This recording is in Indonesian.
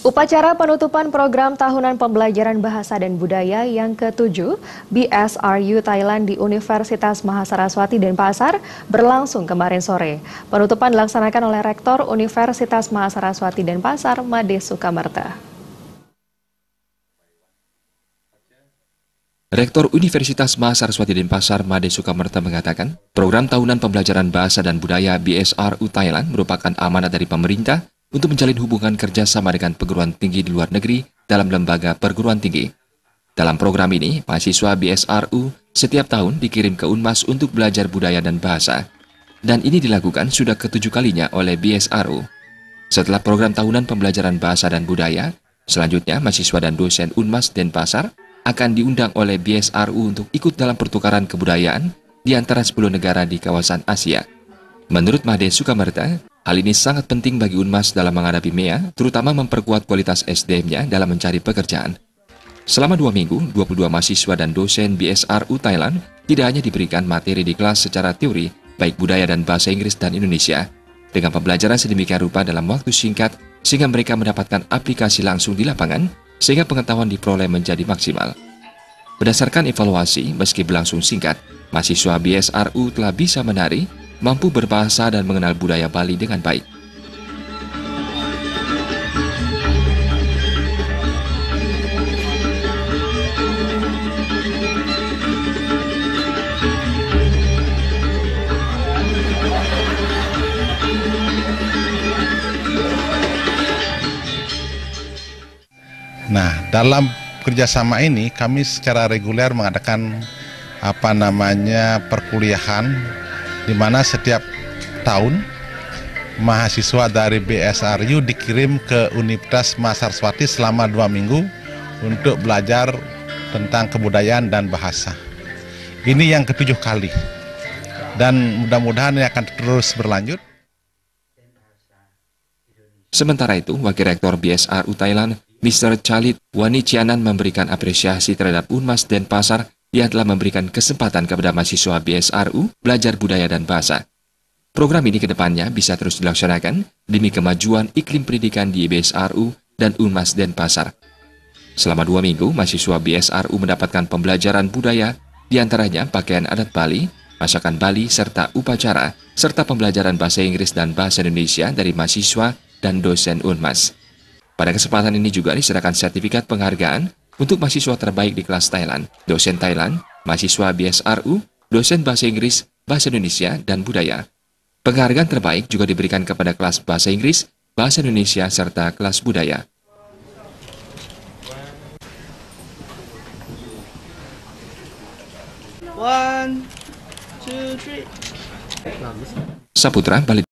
Upacara penutupan program tahunan pembelajaran bahasa dan budaya yang ke-7 BSRU Thailand di Universitas Mahasaraswati Denpasar berlangsung kemarin sore. Penutupan dilaksanakan oleh Rektor Universitas Mahasaraswati Denpasar, Made Sukamerta. Rektor Universitas Mahasaraswati Denpasar, Made Sukamerta mengatakan, program tahunan pembelajaran bahasa dan budaya BSRU Thailand merupakan amanat dari pemerintah untuk menjalin hubungan kerjasama dengan perguruan tinggi di luar negeri dalam lembaga perguruan tinggi. Dalam program ini, mahasiswa BSRU setiap tahun dikirim ke UNMAS untuk belajar budaya dan bahasa. Dan ini dilakukan sudah ke-7 kalinya oleh BSRU. Setelah program tahunan pembelajaran bahasa dan budaya, selanjutnya mahasiswa dan dosen UNMAS Denpasar akan diundang oleh BSRU untuk ikut dalam pertukaran kebudayaan di antara 10 negara di kawasan Asia. Menurut Made Sukamerta, hal ini sangat penting bagi UNMAS dalam menghadapi MEA, terutama memperkuat kualitas SDM-nya dalam mencari pekerjaan. Selama 2 minggu, 22 mahasiswa dan dosen BSRU Thailand tidak hanya diberikan materi di kelas secara teori, baik budaya dan bahasa Inggris dan Indonesia, dengan pembelajaran sedemikian rupa dalam waktu singkat, sehingga mereka mendapatkan aplikasi langsung di lapangan, sehingga pengetahuan diperoleh menjadi maksimal. Berdasarkan evaluasi, meski berlangsung singkat, mahasiswa BSRU telah bisa menari, mampu berbahasa dan mengenal budaya Bali dengan baik. Nah, dalam kerjasama ini kami secara reguler mengadakan perkuliahan, di mana setiap tahun mahasiswa dari BSRU dikirim ke Universitas Mahasaraswati selama 2 minggu untuk belajar tentang kebudayaan dan bahasa. Ini yang ke-7 kali, dan mudah-mudahan ini akan terus berlanjut. Sementara itu, Wakil Rektor BSRU Thailand, Mr. Chalit Wanicianan memberikan apresiasi terhadap UNMAS Denpasar yang telah memberikan kesempatan kepada mahasiswa BSRU belajar budaya dan bahasa. Program ini ke depannya bisa terus dilaksanakan demi kemajuan iklim pendidikan di BSRU dan UNMAS Denpasar. Selama 2 minggu, mahasiswa BSRU mendapatkan pembelajaran budaya, diantaranya pakaian adat Bali, masakan Bali, serta upacara, serta pembelajaran bahasa Inggris dan bahasa Indonesia dari mahasiswa dan dosen UNMAS. Pada kesempatan ini juga diserahkan sertifikat penghargaan untuk mahasiswa terbaik di kelas Thailand, dosen Thailand, mahasiswa BSRU, dosen bahasa Inggris, bahasa Indonesia, dan budaya. Penghargaan terbaik juga diberikan kepada kelas bahasa Inggris, bahasa Indonesia, serta kelas budaya. One, two, three. Saputra, Bali.